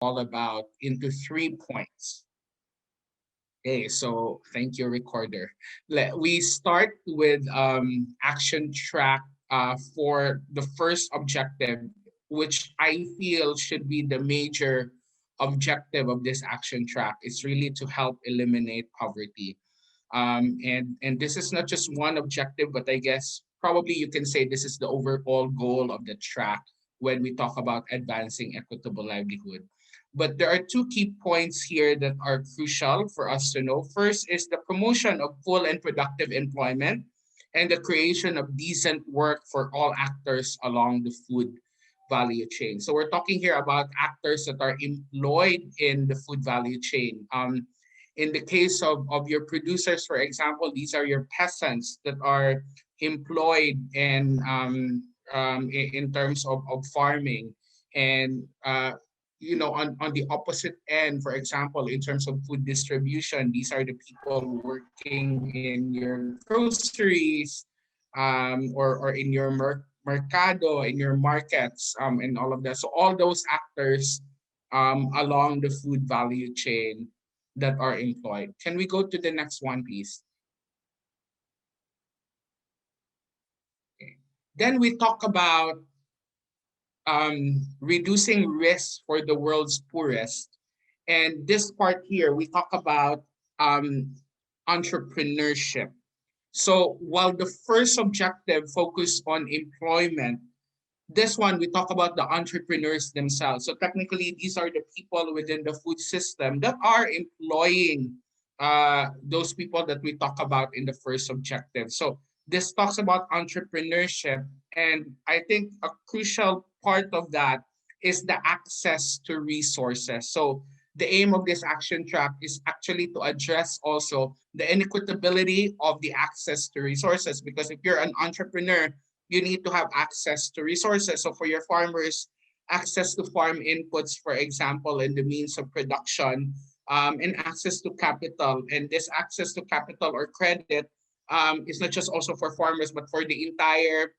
all about into 3 points. Okay, so thank you, recorder. We start with action track for the first objective, which I feel should be the major objective of this action track. Is really to help eliminate poverty. And this is not just one objective, but I guess probably you can say this is the overall goal of the track when we talk about advancing equitable livelihood. But there are two key points here that are crucial for us to know. First is the promotion of full and productive employment and the creation of decent work for all actors along the food value chain. So we're talking here about actors that are employed in the food value chain. In the case of your producers, for example, these are your peasants that are employed in terms of farming. And on the opposite end, for example, in terms of food distribution, these are the people working in your groceries, or in your mercado, in your markets, and all of that. So all those actors along the food value chain that are employed. Can we go to the next one, please? Okay. Then we talk about reducing risk for the world's poorest. And this part here, we talk about entrepreneurship. So while the first objective focused on employment, this one we talk about the entrepreneurs themselves. So technically, these are the people within the food system that are employing those people that we talk about in the first objective. So this talks about entrepreneurship, and I think a crucial part of that is the access to resources. So the aim of this action track is actually to address also the inequitability of the access to resources, because if you're an entrepreneur, you need to have access to resources. So for your farmers, access to farm inputs, for example, and the means of production, and access to capital. And this access to capital or credit is not just also for farmers, but for the entire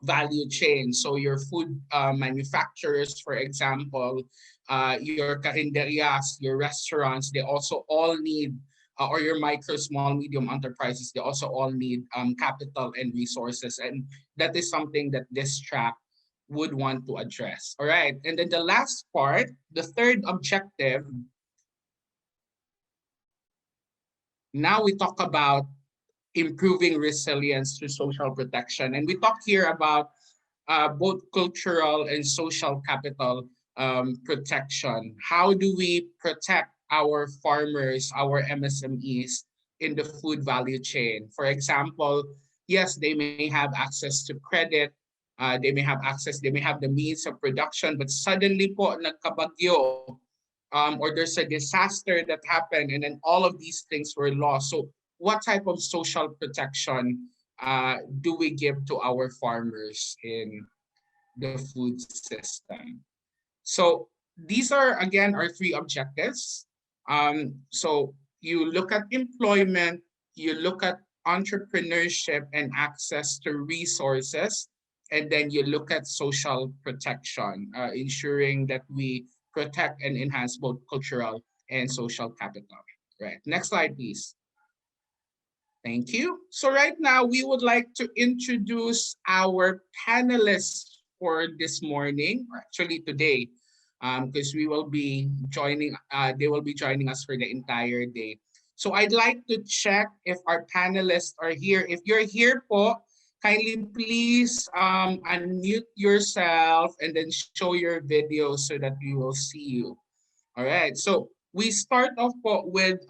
value chain. So your food manufacturers, for example, your carinderias, your restaurants, they also all need, or your micro, small, medium enterprises, they also all need capital and resources. And that is something that this track would want to address. All right. And then the last part, the third objective, now we talk about improving resilience through social protection. And we talk here about both cultural and social capital protection. How do we protect our farmers, our MSMEs in the food value chain? For example, yes, they may have access to credit, they may have access, they may have the means of production, but suddenly po nagkabagyo, or there's a disaster that happened, and then all of these things were lost. So what type of social protection do we give to our farmers in the food system? So these are, again, our three objectives. So you look at employment, you look at entrepreneurship and access to resources, and then you look at social protection, ensuring that we protect and enhance both cultural and social capital. Right. Next slide, please. Thank you. So right now, we would like to introduce our panelists for this morning, or actually today, because we will be joining, they will be joining us for the entire day. So I'd like to check if our panelists are here. If you're here po, kindly please unmute yourself and then show your video so that we will see you. All right. So we start off po with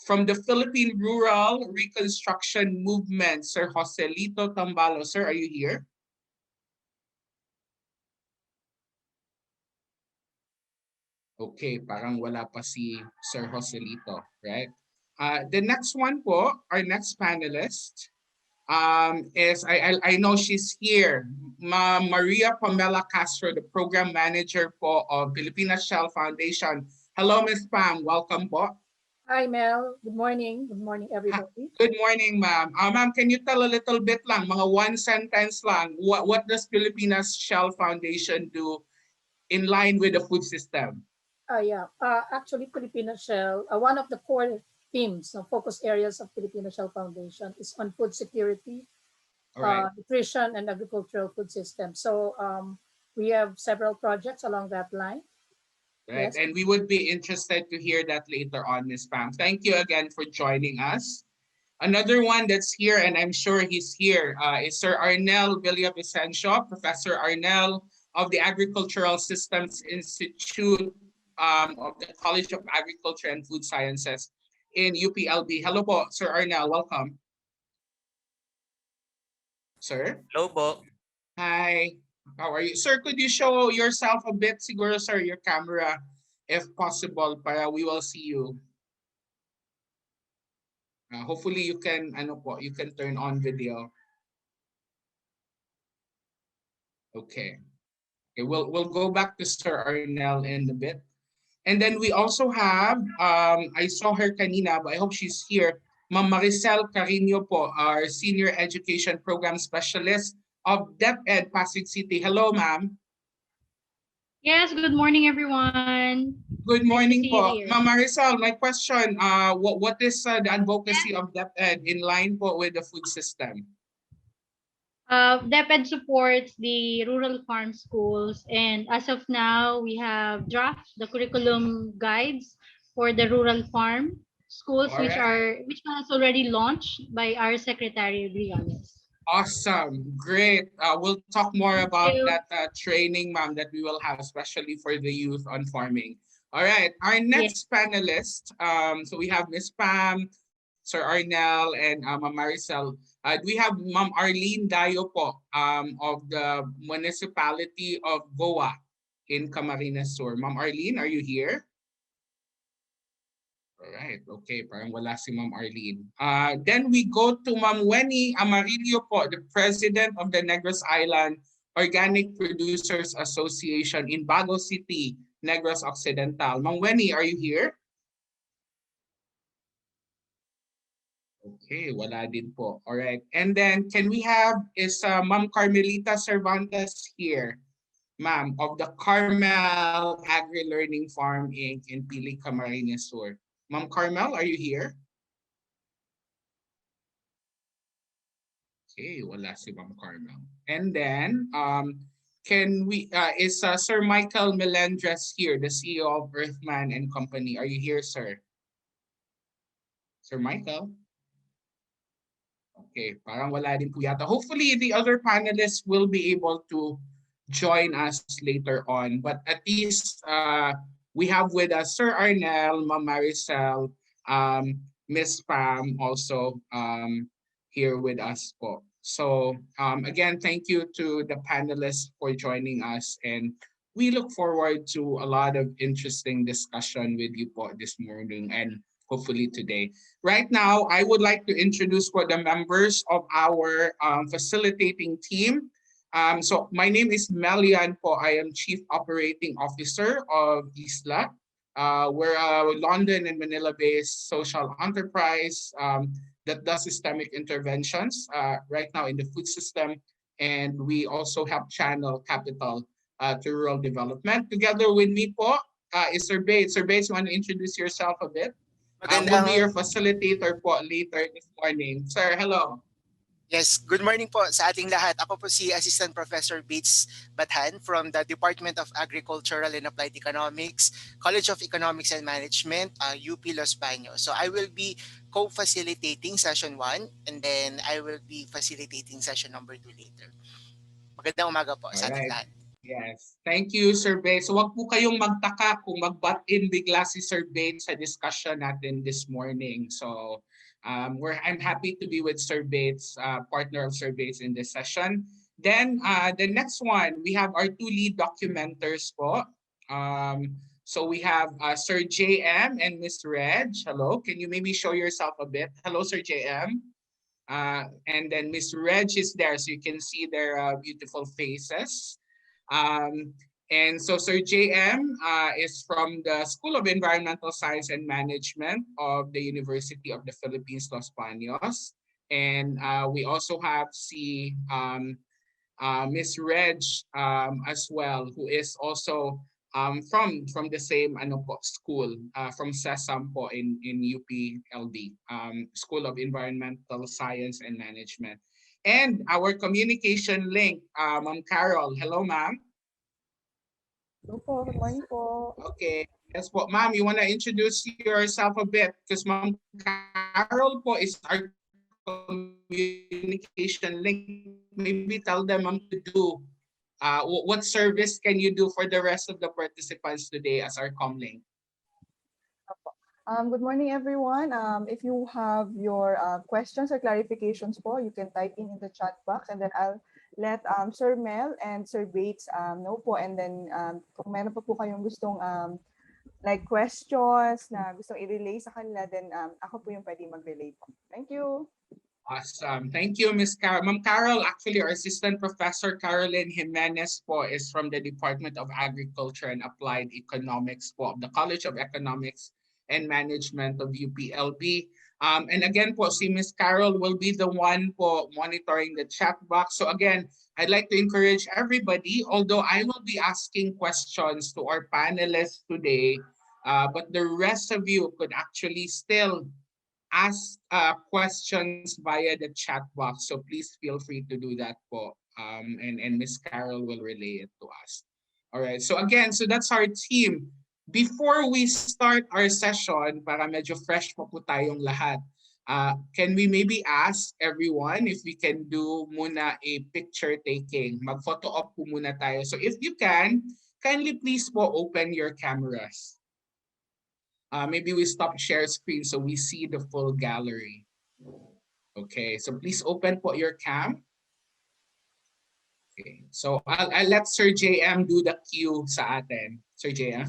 from the Philippine Rural Reconstruction Movement, Sir Joselito Tambalo. Sir, are you here? Okay, parang wala pa si Sir Joselito, right? The next one po, our next panelist, is, I know she's here, Maria Pamela Castro, the program manager po of Pilipinas Shell Foundation. Hello, Ms. Pam. Welcome po. Hi, Mel. Good morning. Good morning, everybody. Good morning, ma'am. Ma'am, can you tell a little bit lang, mga one sentence lang, what does Pilipinas Shell Foundation do in line with the food system? Yeah. Actually, Filipino Shell, one of the core themes, focus areas of Filipino Shell Foundation is on food security, All right. nutrition, and agricultural food systems. So we have several projects along that line. Right. Yes. And we would be interested to hear that later on, Miss Pam. Thank you again for joining us. Another one that's here, and I'm sure he's here, is Sir Arnel Villavicencio, Professor Arnel of the Agricultural Systems Institute of the College of Agriculture and Food Sciences in UPLB. Hello po, Sir Arnel. Welcome. Sir? Hello po. Hi. How are you? Sir, could you show yourself a bit, siguro, sir, your camera, if possible, para we will see you. Hopefully you can, ano po, you can turn on video. Okay. Okay, we'll go back to Sir Arnel in a bit. And then we also have, I saw her kanina, but I hope she's here, Ma'am Maricel Carino po, our Senior Education Program Specialist of DepEd Pasig City. Hello, ma'am. Yes, good morning, everyone. Good Nice to morning see you po. here. Ma'am Maricel, my question, what is the advocacy of DepEd in line po with the food system? DepEd supports the rural farm schools, and as of now, we have draft the curriculum guides for the rural farm schools, All right. which was already launched by our Secretary Brianes. Awesome. Great. We'll talk more Thank about you. that training, ma'am, that we will have, especially for the youth on farming. All right. Our Yes. next panelist, so we have Miss Pam, Sir Arnel, and Ma'am Maricel. We have Ma'am Arlene Dayo po of the municipality of Goa in Camarines Sur. Ma'am Arlene, are you here? Alright, okay. Parang wala si Ma'am Arlene. Then we go to Ma'am Wenny Amarillo po, the President of the Negros Island Organic Producers Association in Bago City, Negros Occidental. Ma'am Wenny, are you here? Okay, wala din po. Alright. And then can we have, is Ma'am Carmelita Cervantes here? Ma'am, of the Carmel Agri-Learning Farm Inc. in Pili, Camarines Sur. Ma'am Carmel, are you here? Okay, wala si Ma'am Carmel. And then, can we, is Sir Michael Melendres here, the CEO of Earthman and Company. Are you here, sir? Sir Michael? Okay, parang wala din po yata. Hopefully, the other panelists will be able to join us later on. But at least we have with us Sir Arnel, Ma'am Maricel, Miss Pam also here with us po. So again, thank you to the panelists for joining us, and we look forward to a lot of interesting discussion with you po this morning and hopefully today. Right now, I would like to introduce for the members of our facilitating team. So my name is Melian po. I am Chief Operating Officer of Isla. We're a London and Manila-based social enterprise that does systemic interventions right now in the food system. And we also help channel capital to rural development. Together with me po is Sir Bates. Sir Bates, you want to introduce yourself a bit? We'll be your facilitator po later this morning. Sir, hello. Yes, good morning po sa ating lahat. Ako po si Assistant Professor Bates Bathan from the Department of Agricultural and Applied Economics, College of Economics and Management, UP Los Baños. So I will be co-facilitating session 1 and then I will be facilitating session number 2 later. Magandang umaga po sa ating Alright. lahat. Yes. Thank you, Sir Bates. So wag po kayong magtaka kung mag-butt in bigla si Sir Bates sa discussion natin this morning. So I'm happy to be with Sir Bates, partner of Sir Bates in this session. Then the next one, we have our two lead documenters po. So we have Sir JM and Miss Reg. Hello, can you maybe show yourself a bit? Hello, Sir JM. And then Miss Reg is there, so you can see their beautiful faces. And so Sir JM is from the School of Environmental Science and Management of the University of the Philippines, Los Baños. And we also have Miss Reg as well, who is also from the same ano po school, from SESAM po in UPLD, School of Environmental Science and Management. And our communication link, Ma'am Carol. Hello, ma'am. Hello po, good morning po. Okay. Yes po, ma'am, you want to introduce yourself a bit because Ma'am Carol po is our communication link. Maybe tell them, ma'am, to do what service can you do for the rest of the participants today as our comlink? Good morning, everyone. If you have your questions or clarifications po, you can type in the chat box and then I'll let Sir Mel and Sir Bates know po. And then kung meron pa po kayong gustong like questions na gustong i-relay sa kanila, then ako po yung pwede mag-relay po. Thank you. Awesome. Thank you, Ms. Carol. Ma'am Carol, actually, our Assistant Professor Caroline Jimenez po is from the Department of Agriculture and Applied Economics po of the College of Economics and Management of UPLB. And again po, si Ms. Carol will be the one po monitoring the chat box. So again, I'd like to encourage everybody, although I will be asking questions to our panelists today, but the rest of you could actually still ask questions via the chat box. So please feel free to do that po. And Ms. Carol will relay it to us. All right. So again, so that's our team. Before we start our session, para medyo fresh pa po tayong lahat, can we maybe ask everyone if we can do muna a picture taking? Mag-photo op po muna tayo. So if you can, kindly please po open your cameras. Maybe we stop share screen so we see the full gallery. Okay, so please open po your cam. Okay, so I'll let Sir JM do the cue sa atin. Sir JM.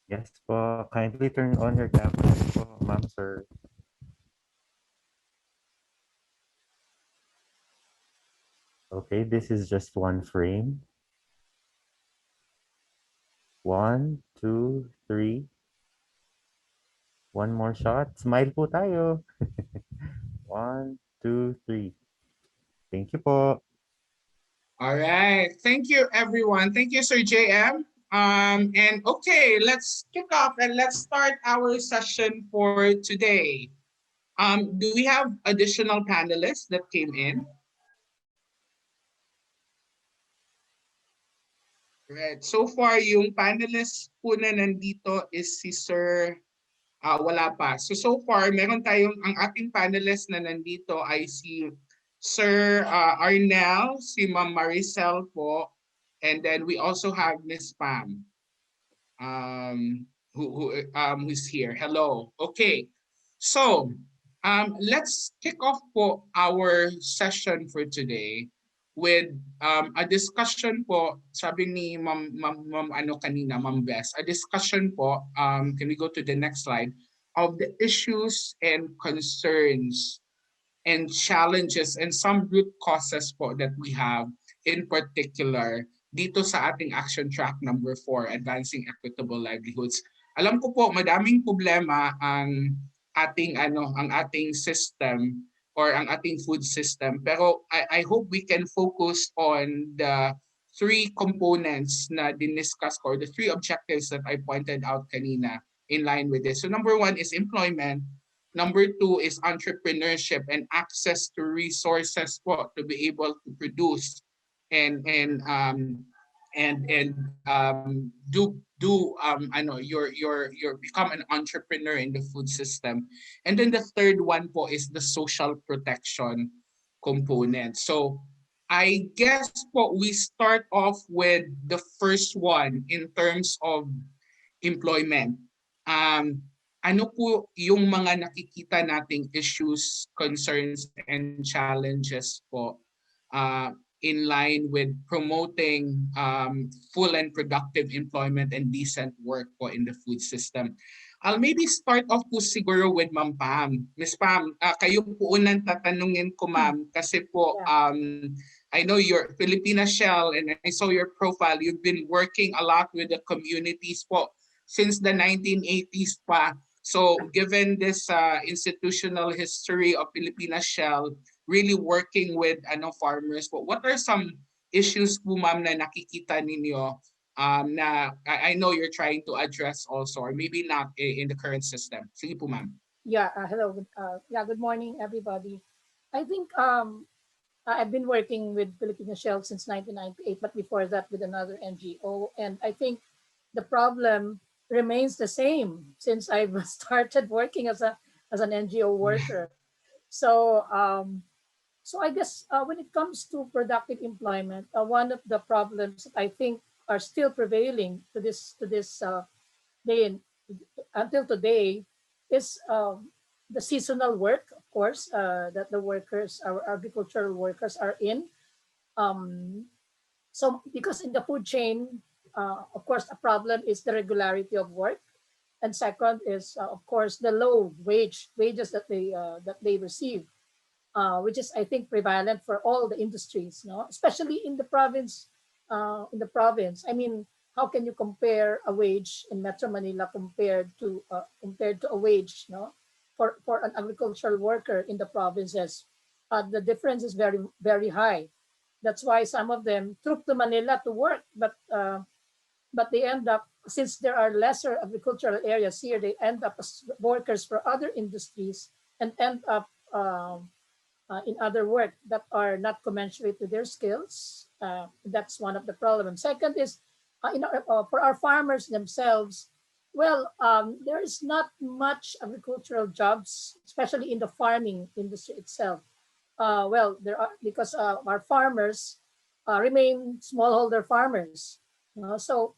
Yes po, kindly turn on your camera po, ma'am, sir. Okay, this is just one frame. 1, 2, 3. One more shot. Smile po tayo. 1, 2, 3. Thank you po. All right, thank you everyone. Thank you, Sir JM. And okay, let's kick off and let's start our session for today. Do we have additional panelists that came in? Right. So far, yung panelist po na nandito is si Sir, wala pa. So far, meron tayong, ang ating panelist na nandito ay si Sir Arnel, si Ma'am Maricel po, and then we also have Miss Pam, who's here. Hello. Okay. So, let's kick off po our session for today with a discussion po, sabi ni Ma'am ano kanina, Ma'am Bess, a discussion po, can we go to the next slide, of the issues and concerns and challenges and some root causes po that we have in particular dito sa ating action track number 4, Advancing Equitable Livelihoods. Alam ko po, madaming problema ang ating system or ang ating food system. Pero I hope we can focus on the 3 components na diniscuss ko, or the 3 objectives that I pointed out kanina in line with this. So number 1 is employment. Number 2 is entrepreneurship and access to resources po to be able to produce and become an entrepreneur in the food system. And then the third one po is the social protection component. So I guess po we start off with the first one in terms of employment. Ano po yung mga nakikita nating issues, concerns, and challenges po in line with promoting full and productive employment and decent work po in the food system? I'll maybe start off po siguro with Ma'am Pam. Miss Pam, kayo po unang tatanungin ko, ma'am, kasi po I know you're Filipina Shell and I saw your profile. You've been working a lot with the communities po since the 1980s pa. So given this institutional history of Filipina Shell, really working with farmers, but what are some issues po, ma'am, na nakikita ninyo I know you're trying to address also, or maybe not in the current system? Sige po, ma'am. Yeah, hello. Yeah, good morning, everybody. I think I've been working with Filipino Shell since 1998, but before that with another NGO. And I think the problem remains the same since I've started working as an NGO worker. So I guess when it comes to productive employment, one of the problems that I think are still prevailing to this day in, until today is the seasonal work, of course, that the workers, our agricultural workers, are in. Um, so because in the food chain, of course, a problem is the regularity of work, and second is of course the low wages that they receive, which is I think prevalent for all the industries, no, especially in the province. In the province, I mean, how can you compare a wage in Metro Manila compared to a wage, no, for an agricultural worker in the provinces? The difference is very high. That's why some of them troop to Manila to work, but they end up, since there are lesser agricultural areas here, they end up as workers for other industries and end up in other work that are not commensurate to their skills. That's one of the problems. Second is, for our farmers themselves, well, there is not much agricultural jobs, especially in the farming industry itself. Well, there are, because our farmers remain smallholder farmers. So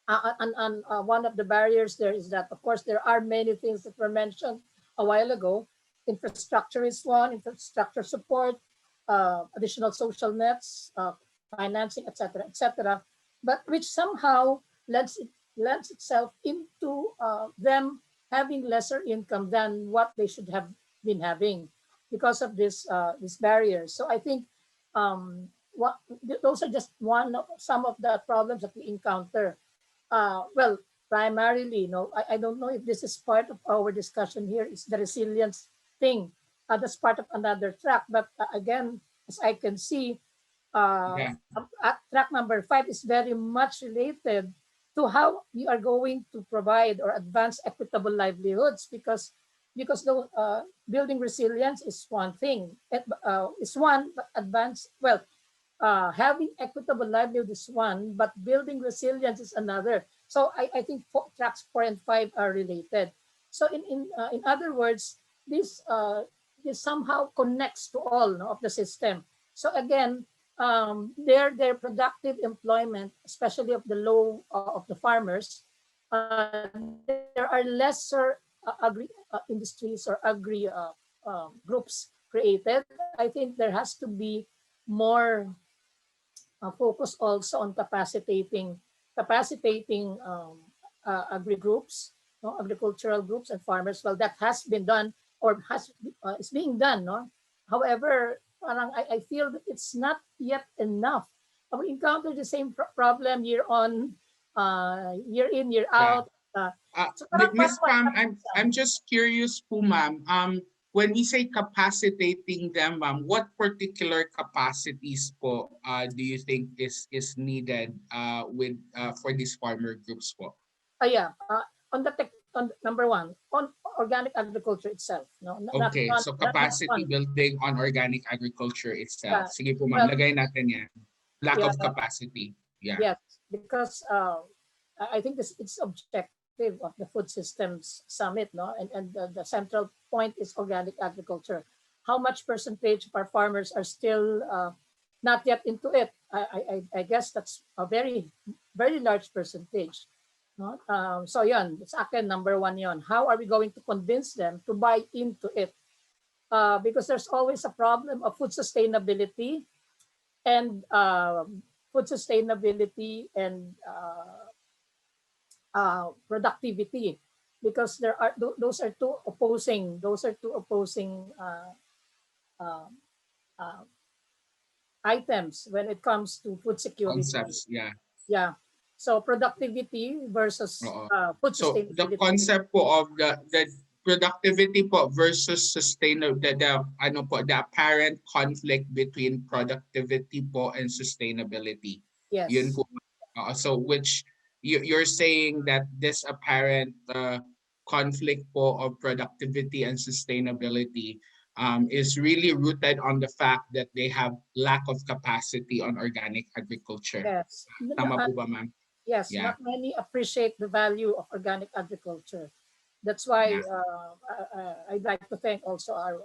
one of the barriers there is that, of course, there are many things that were mentioned a while ago. Infrastructure is one, infrastructure support, additional social nets, financing, etc., etc., but which somehow lends itself into them having lesser income than what they should have been having because of this barrier. So I think those are just some of the problems that we encounter. Well, primarily, I don't know if this is part of our discussion here, is the resilience thing. That's part of another track. But again, as I can see, Yeah. track number 5 is very much related to how we are going to provide or advance equitable livelihoods, because building resilience is one thing. Is one, but advance, well, having equitable livelihood is one, but building resilience is another. So I think tracks 4 and 5 are related. So in other words, this somehow connects to all, no, of the system. So again, their productive employment, especially of the low of the farmers, there are lesser industries or agri groups created. I think there has to be more focus also on capacitating agri groups, no, agricultural groups and farmers. Well, that has been done, or is being done, no. However, parang I feel that it's not yet enough. We encounter the same problem year in, year Yeah. out. So parang Miss Pam, some. I'm just curious po, ma'am. When we say capacitating them, ma'am, what particular capacities po do you think is needed with for these farmer groups po? Yeah, on number one, on organic agriculture itself, no, Okay, so not capacity on. building on organic agriculture itself. Yeah, Sige po, ma'am, well, lagay natin yan. Lack yeah, of capacity. Yeah. yes, because I think it's objective of the food systems summit, no, and the central point is organic agriculture. How much percentage of our farmers are still not yet into it? I guess that's a very large percentage. No? So yon, sa akin, number one yon. How are we going to convince them to buy into it? Because there's always a problem of food sustainability and productivity, because those are two opposing uh, uh, items when it comes to food security. Concepts, yeah. Yeah. So productivity versus Oo. food So the sustainability. concept po of the productivity po versus sustainable, the ano po, the apparent conflict between productivity po and sustainability. Yun Yes. po So which you're saying that this apparent conflict po of productivity and sustainability is really rooted on the fact that they have lack of capacity on organic agriculture. Yes. Tama po ba, ma'am? Yes, Yeah, not many appreciate the value of organic agriculture. That's why yeah, I'd like to thank also our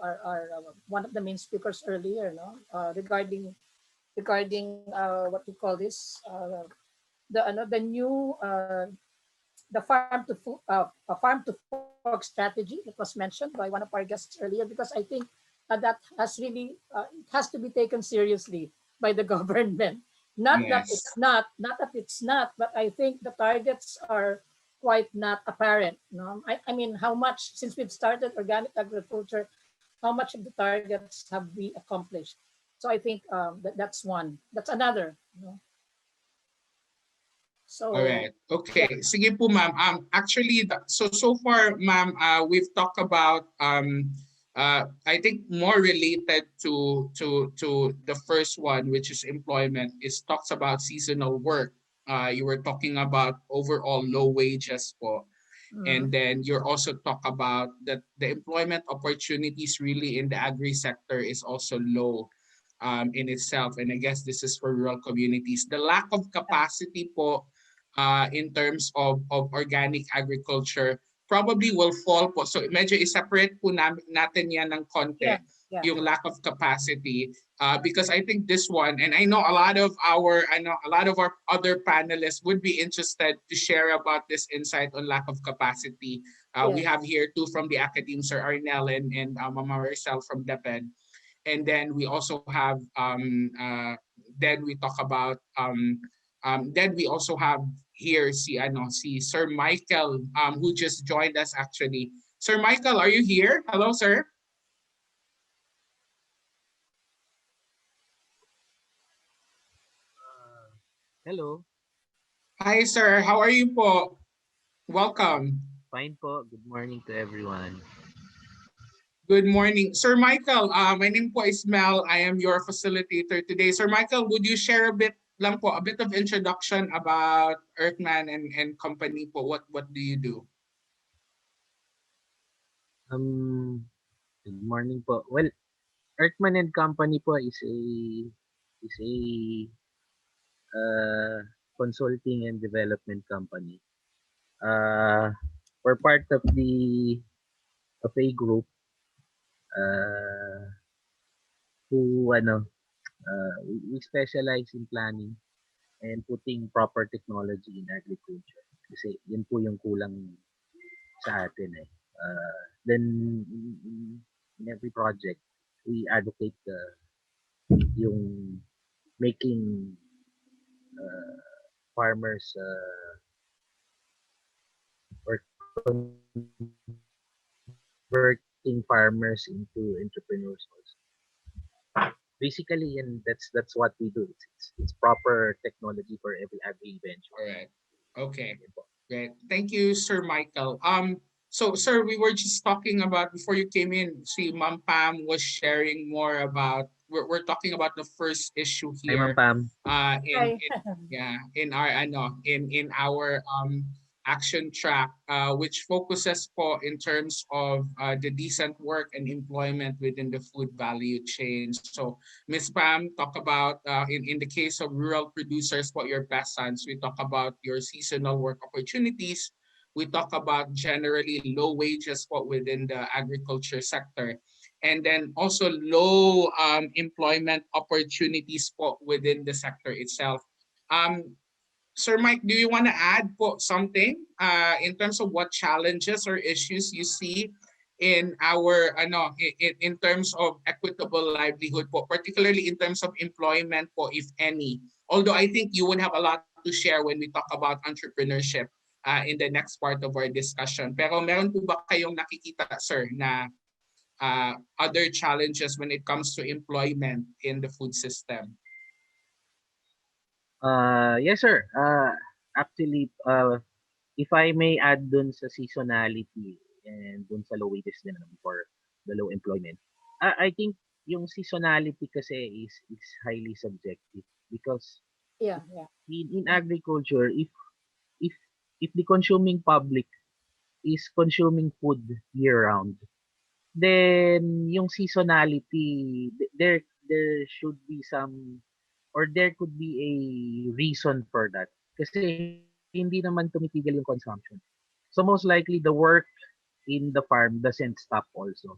one of the main speakers earlier, no, regarding what we call this, the new the farm to fork strategy that was mentioned by one of our guests earlier, because I think that has really it has to be taken seriously by the government. Not that it's yes. not that it's not, but I think the targets are quite not apparent. No, I mean, how much since we've started organic agriculture, how much of the targets have we accomplished? So I think that's one. That's another. You know? All So right. yeah, Okay. Sige po, ma'am. Actually, so far, ma'am, we've talked about I think more related to the first one, which is employment, is talks about seasonal work. You were talking about overall low wages po. mm, And then you're also talk about that the employment opportunities really in the agri sector is also low in itself. And I guess this is for rural communities. The lack of yeah, capacity po in terms of organic agriculture probably will fall po. So medyo i-separate po natin yan ng yeah, konti, yeah, yung lack of capacity. Because I think this one, and I know I know a lot of our other panelists would be interested to share about this insight on lack of capacity. We yes, have here two from the academe, Sir Arnel and Mama Maricel from DepEd. And then we also have then we talk about then we also have here si Sir Michael who just joined us actually. Sir Michael, are you here? Hello, sir. Hello, Hi, sir. How are you po? Welcome. fine po. Good morning to everyone. Good morning. Sir Michael, my name po is Mel. I am your facilitator today. Sir Michael, would you share a bit lang po, a bit of introduction about Earthman and company po? What do you do? Good morning po. Well, Earthman and Company po is a uh, consulting and development company. Uh, we're part of a group uh, who we specialize in planning and putting proper technology in agriculture. Kasi yun po yung kulang sa atin eh. Then in every project, we advocate yung making uh, farmers or converting farmers into entrepreneurs also. Basically, and that's what we do. It's proper technology for every agri venture. All right. Okay. Great. Thank you, Sir Michael. So sir, we were just talking about before you came in. See, Ma'am Pam was sharing more about. We're talking about the first issue Hi, Ma'am here. Pam. In hi, yeah in our in our action track, which focuses po in terms of the decent work and employment within the food value chain. So Miss Pam talk about in the case of rural producers, what your peasants. We talk about your seasonal work opportunities. We talk about generally low wages what within the agriculture sector, and then also low employment opportunities po within the sector itself. Um, Sir Mike, do you want to add po something in terms of what challenges or issues you see in our in terms of equitable livelihood po, particularly in terms of employment po, if any? Although I think you would have a lot to share when we talk about entrepreneurship in the next part of our discussion. Pero meron po ba kayong nakikita, sir, na other challenges when it comes to employment in the food system? Yes, sir. Actually, if I may add dun sa seasonality and dun sa low wages din ano, before the low employment. I think yung seasonality kasi is highly subjective because Yeah, yeah. In agriculture, if if the consuming public is consuming food year round, then yung seasonality, there should be some, or there could be a reason for that. Kasi hindi naman tumitigil yung consumption. So most likely the work in the farm doesn't stop also.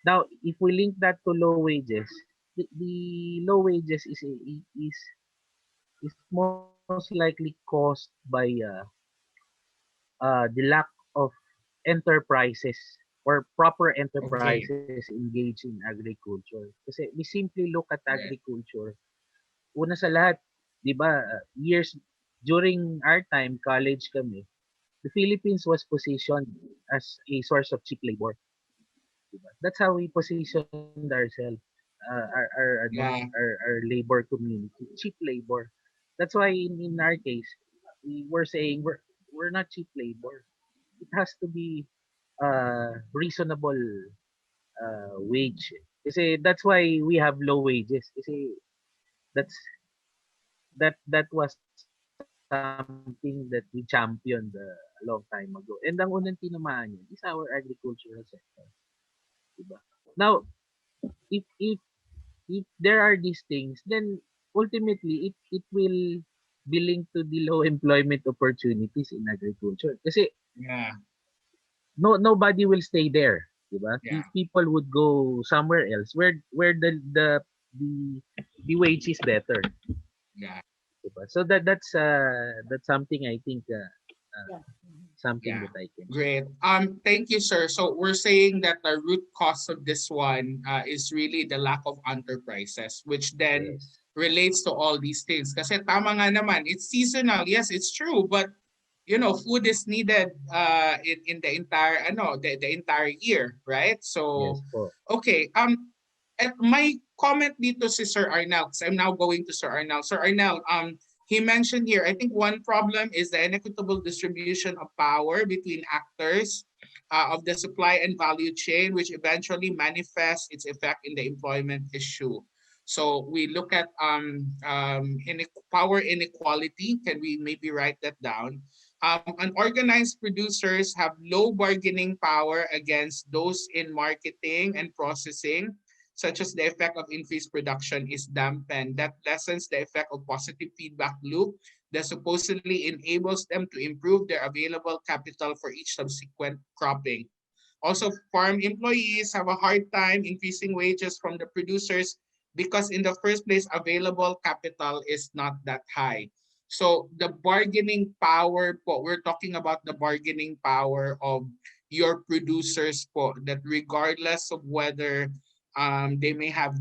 Now, if we link that to low wages, the low wages is most likely caused by the lack of enterprises or proper Okay. enterprises engaged in agriculture. Kasi we simply look at Right. agriculture. Una sa lahat, 'di ba, years during our time, college kami, the Philippines was positioned as a source of cheap labor. 'Di ba? That's how we positioned ourselves, Yeah. our labor community, cheap labor. That's why in our case, we were saying we're not cheap labor. It has to be reasonable wage. Kasi that's why we have low wages. Kasi that's that was something that we championed a long time ago. And ang unang tinamaan yun is our agricultural sector. Diba? Now, if there are these things, then ultimately it will be linked to the low employment opportunities in agriculture. Kasi Yeah. nobody will stay there, 'di ba? Yeah. People would go somewhere else where the the wage is better, Yeah. 'di ba? So that's something I think Yeah. something Yeah. that I can share. Great. Thank you, sir. So we're saying that the root cause of this one is really the lack of enterprises, which then Yes. relates to all these things. Kasi tama nga naman, it's seasonal. Yes, it's true, but food is needed in the entire the entire year, right? So Yes po. okay. At my comment dito si Sir Arnel, because I'm now going to Sir Arnel. Sir Arnel, he mentioned here, I think one problem is the inequitable distribution of power between actors of the supply and value chain, which eventually manifests its effect in the employment issue. So we look at power inequality. Can we maybe write that down? Unorganized producers have low bargaining power against those in marketing and processing, such as the effect of increased production is dampened. That lessens the effect of positive feedback loop that supposedly enables them to improve their available capital for each subsequent cropping. Also, farm employees have a hard time increasing wages from the producers because in the first place, available capital is not that high. So the bargaining power po, we're talking about the bargaining power of your producers po, that regardless of whether they may have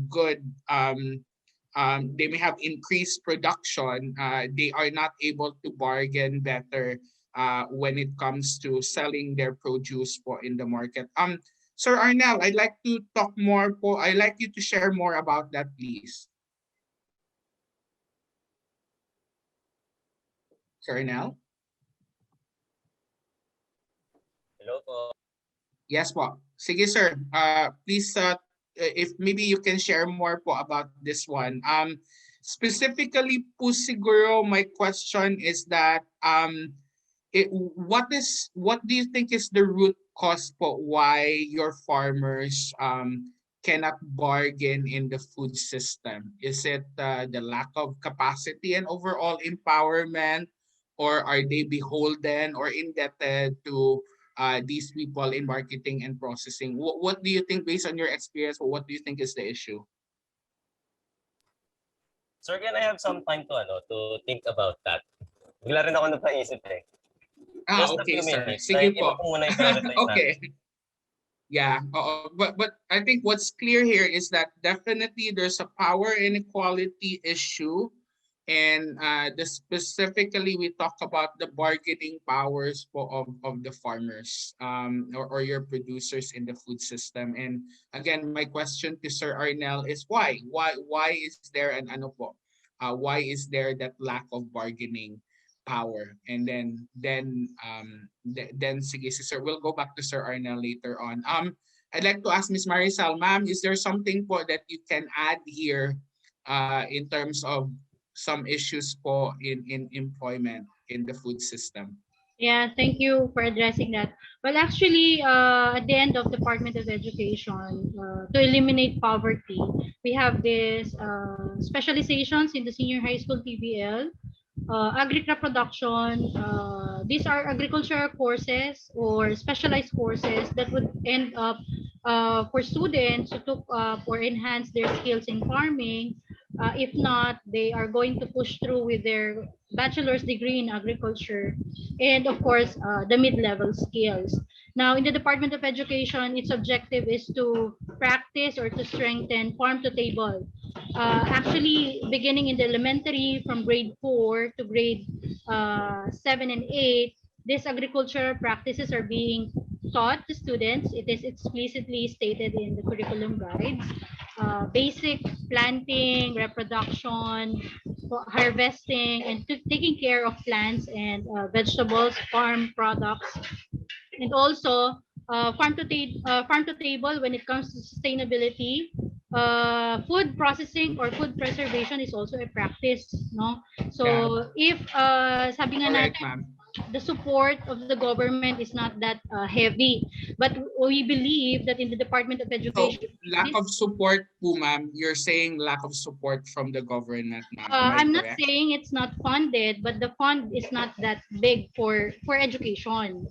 they may have increased production, they are not able to bargain better when it comes to selling their produce po in the market. Sir Arnel, I'd like to talk more po. I'd like you to share more about that, please. Sir Arnel? Hello po. Yes po. Sige sir, please if maybe you can share more po about this one. Specifically po siguro my question is that what do you think is the root cause po why your farmers cannot bargain in the food system? Is it the lack of capacity and overall empowerment, or are they beholden or indebted to these people in marketing and processing? What do you think, based on your experience, or what do you think is the issue? Sir, can I have some time to think about that? Bigla rin ako napaisip eh. Just a Okay, few sir. minutes. Sige Like, iba po. po muna i-prioritize Okay. natin. Yeah, but I think what's clear here is that definitely there's a power inequality issue, and specifically we talk about the bargaining powers of the farmers or your producers in the food system. And again, my question to Sir Arnel is why is there an ano po? Why is there that lack of bargaining power? And then sige si Sir, we'll go back to Sir Arnel later on. I'd like to ask Miss Marisal, ma'am, is there something po that you can add here in terms of some issues po in employment in the food system? Yeah, thank you for addressing that. Well, actually, at the end of Department of Education, to eliminate poverty, we have this specializations in the senior high school TVL, agri-crop production. These are agricultural courses or specialized courses that would end up for students who took or enhance their skills in farming. If not, they are going to push through with their bachelor's degree in agriculture and of course the mid-level skills. Now in the Department of Education, its objective is to practice or to strengthen farm to table. Actually, beginning in the elementary from grade 4 to grade 7 and 8, these agricultural practices are being taught to students. It is explicitly stated in the curriculum guides. Basic planting, reproduction, harvesting, and taking care of plants and vegetables, farm products, and also farm to table when it comes to sustainability. Food processing or food preservation is also a practice, no? Yeah, So if sabi nga correct, natin, ma'am. the support of the government is not that heavy, but we believe that in the Department of So Education, lack this of support po, ma'am. You're saying lack of support from the government, ma'am. Am I I'm not correct? saying it's not funded, but the fund is not that big for education.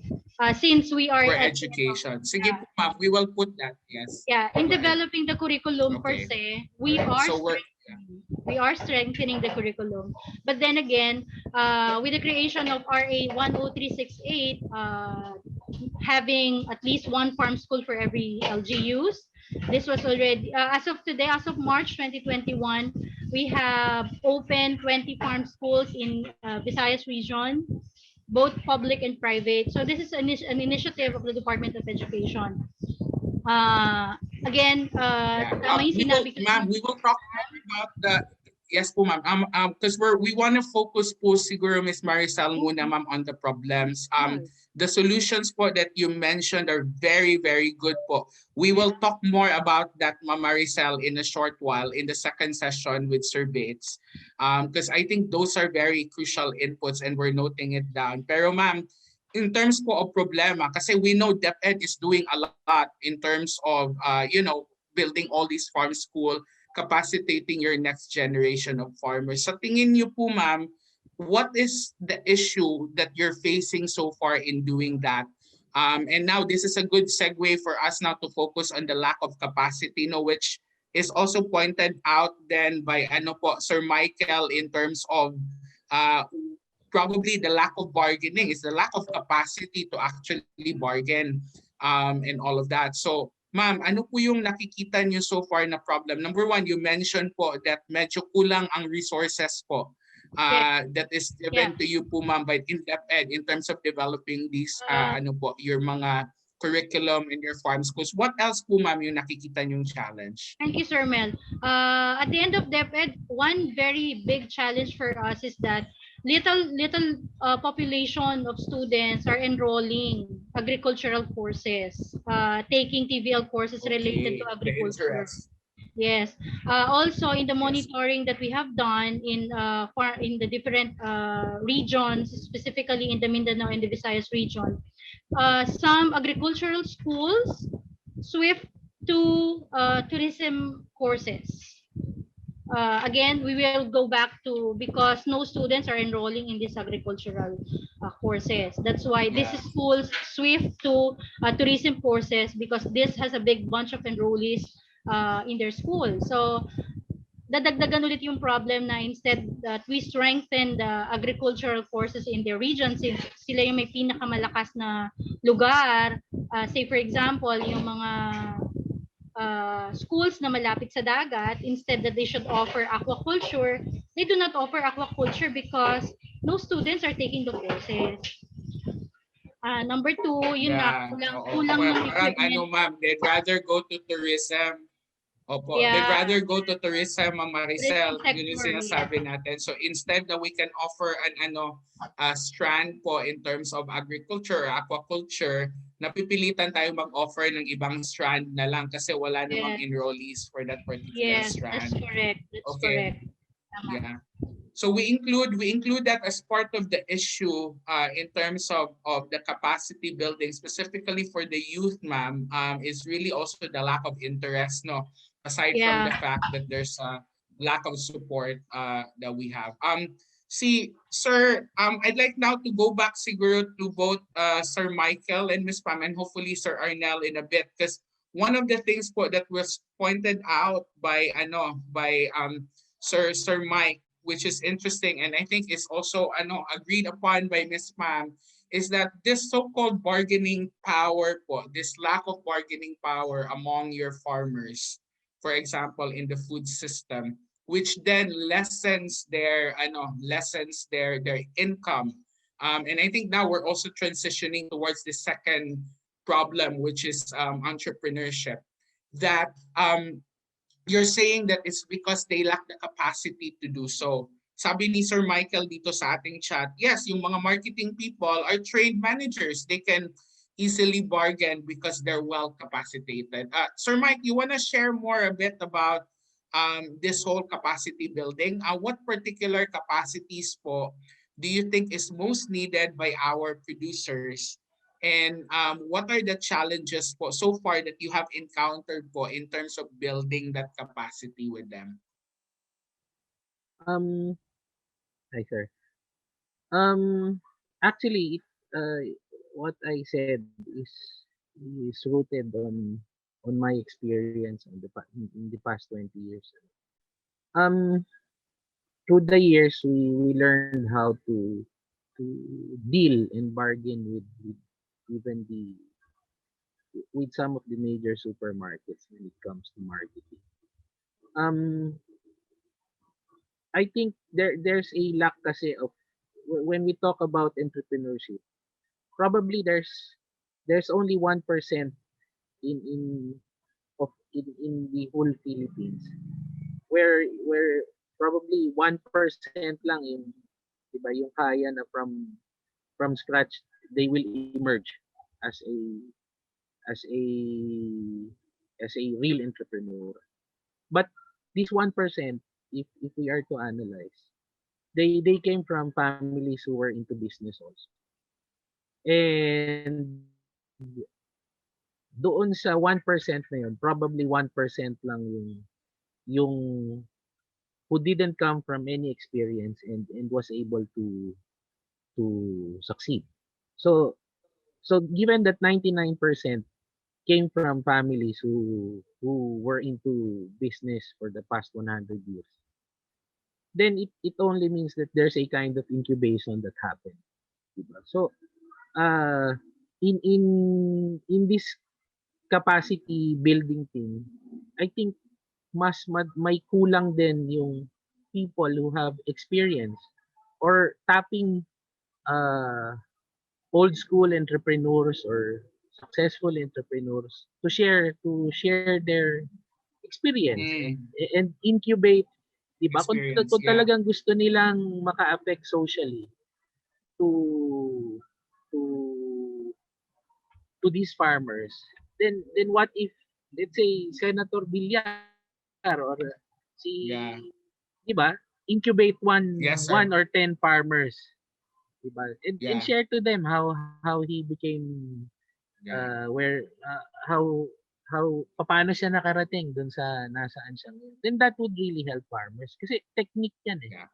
Since we are For at education. Sige po, ma'am. We will put that. Yes. yeah, in Go ahead. developing the curriculum per Okay. se, So we're yeah. we are strengthening the curriculum. But then again, with the creation of RA 10368, having at least one farm school for every LGUs, this was already as of today, as of March 2021, we have opened 20 farm schools in Visayas region, both public and private. So this is an initiative of the Department of Education. Again, Yeah. tama yung We will, sinabi ko. ma'am, we will talk more about the yes po, ma'am. Because we want to focus po siguro, Miss Maricel muna, ma'am, on the problems. The solutions po that you mentioned are very, very good po. We will talk more about that, Ma'am Maricel, in a short while in the second session with Sir Bates. Because I think those are very crucial inputs and we're noting it down. Pero ma'am, in terms po of problema, kasi we know DepEd is doing a lot in terms of, building all these farm school, capacitating your next generation of farmers. Sa tingin niyo po, ma'am, what is the issue that you're facing so far in doing that? And now this is a good segue for us now to focus on the lack of capacity, no, which is also pointed out then by Sir Michael in terms of uh, probably the lack of bargaining is the lack of capacity to actually bargain and all of that. So ma'am, ano po yung nakikita niyo so far na problem? Number one, you mentioned po that medyo kulang ang resources po that is given to you po ma'am by DepEd in terms of developing these your mga curriculum in your farm schools. What else po ma'am yung nakikita niyong challenge? Thank you, Sir Mel. At the end of DepEd, one very big challenge for us is that little population of students are enrolling agricultural courses, taking TVL courses related to agriculture. Yes. Also, in the monitoring that we have done in the different regions, specifically in the Mindanao and the Visayas region, some agricultural schools swift to tourism courses. Again, we will go back to because no students are enrolling in these agricultural courses. That's why these schools swift to tourism courses because this has a big bunch of enrollees in their school. So, dadagdagan ulit yung problem na instead that we strengthen the agricultural courses in their region since sila yung may pinakamalakas na lugar. Say for example, yung mga schools na malapit sa dagat, instead that they should offer aquaculture, they do not offer aquaculture because no students are taking the courses. Number two, yun na, kulang ng equipment. Ma'am, they'd rather go to tourism. Opo, they'd rather go to tourism, Ma'am Maricel, yun yung sinasabi natin. So instead that we can offer a strand po in terms of agriculture, aquaculture, napipilitan tayo mag-offer ng ibang strand na lang kasi wala namang enrollees for that particular strand. Yes, that's correct. That's correct. Tama. Yeah. So we include that as part of the issue in terms of the capacity building, specifically for the youth, ma'am, is really also the lack of interest, no, aside from the Yeah. fact that there's a lack of support that we have. See, sir, I'd like now to go back siguro to both Sir Michael and Miss Pam, and hopefully Sir Arnel in a bit, because one of the things po that was pointed out by Sir Mike, which is interesting, and I think is also agreed upon by Miss Pam, is that this so-called bargaining power po, this lack of bargaining power among your farmers, for example, in the food system, which then lessens their income. And I think now we're also transitioning towards the second problem, which is entrepreneurship. That you're saying that it's because they lack the capacity to do so. Sabi ni Sir Michael dito sa ating chat, yes, yung mga marketing people are trained managers. They can easily bargain because they're well capacitated. Sir Mike, you want to share more a bit about this whole capacity building? What particular capacities po do you think is most needed by our producers? And what are the challenges po so far that you have encountered po in terms of building that capacity with them? Um, Hi, sir. Um, Actually, what I said is rooted on my experience in the past 20 years. Um, Through the years, we learned how to deal and bargain with even the with some of the major supermarkets when it comes to marketing. Um, I think there's a lack kasi of when we talk about entrepreneurship, probably there's only 1% in in the whole Philippines where probably 1% lang yung 'di ba yung kaya na from scratch they will emerge as as a as a real entrepreneur. But this 1%, if we are to analyze, they came from families who were into business also. And doon sa 1% na yun, probably 1% lang yung who didn't come from any experience and was able to succeed. So given that 99% came from families who were into business for the past 100 years, then it only means that there's a kind of incubation that happened. Diba? So uh in this capacity building thing, I think may kulang din yung people who have experience or tapping uh old school entrepreneurs or successful entrepreneurs to share their experience Mm, and incubate, 'di ba? experience, Kung yeah. talagang gusto nilang maka-affect socially to to to these farmers, then what if let's say Senator Villar or si, Yeah. 'di ba? Incubate Yes, one sir. or 10 farmers, 'di ba? And Yeah. share to them how he became Yeah. where how paano siya nakarating dun sa nasaan siya ngayon. Then that would really help farmers kasi technique yan eh, Yeah.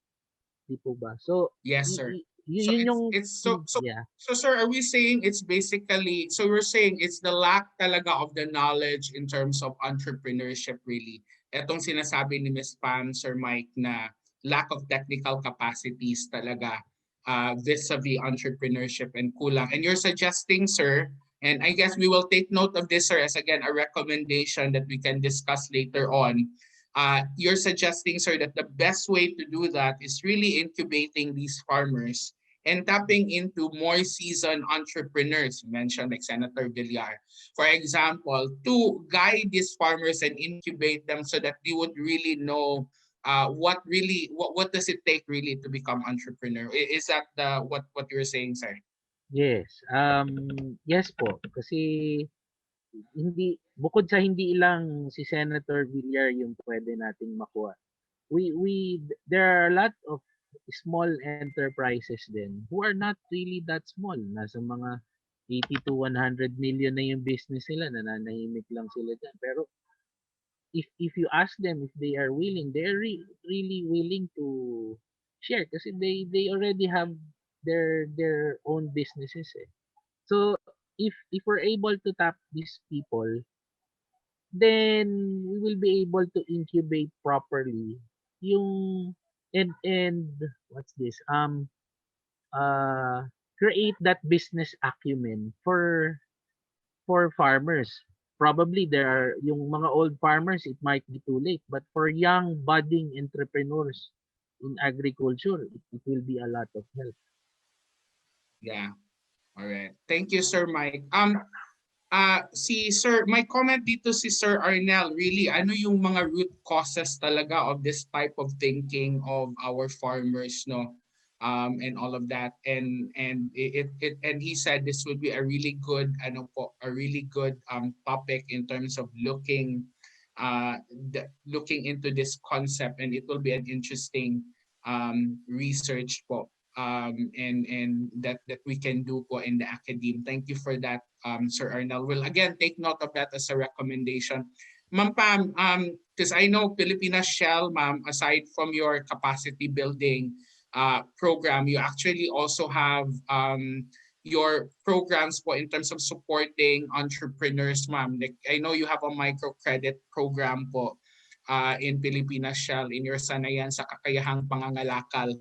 di po ba? So Yes, sir. So yun it's yung it's so so yeah. so sir, are we saying it's basically, so we're saying it's the lack talaga of the knowledge in terms of entrepreneurship really. Etong sinasabi ni Miss Pam, Sir Mike, na lack of technical capacities talaga vis-a-vis entrepreneurship and kulang. And you're suggesting, sir, and I guess we will take note of this, sir, as again a recommendation that we can discuss later on. You're suggesting, sir, that the best way to do that is really incubating these farmers and tapping into more seasoned entrepreneurs. You mentioned like Senator Villar, for example, to guide these farmers and incubate them so that they would really know what does it take really to become entrepreneur. Is that what you're saying, sir? Yes. Yes po kasi hindi bukod sa hindi ilang si Senator Villar yung pwede nating makuha. We there are a lot of small enterprises din who are not really that small. Nasa mga 80 to 100 million na yung business nila, nananahimik lang sila dyan. Pero if you ask them if they are willing, they're really willing to share kasi they already have their own businesses eh. So if we're able to tap these people, then we will be able to incubate properly yung and what's this uh create that business acumen for farmers. Probably there are yung mga old farmers, it might be too late, but for young budding entrepreneurs in agriculture, it will be a lot of help. Yeah. All right. Thank you, Sir Mike. Si Sir, my comment dito si Sir Arnel, really, ano yung mga root causes talaga of this type of thinking of our farmers, no? And all of that, and and he said this would be a really good, ano po, a really good topic in terms of looking into this concept, and it will be an interesting research po, and that we can do po in the academe. Thank you for that, Sir Arnel. We'll again take note of that as a recommendation. Ma'am Pam, because I know Pilipinas Shell, ma'am, aside from your capacity building program, you actually also have your programs po in terms of supporting entrepreneurs, ma'am. Like, I know you have a microcredit program po in Pilipinas Shell in your Sanayan sa Kakayahang Pangangalakal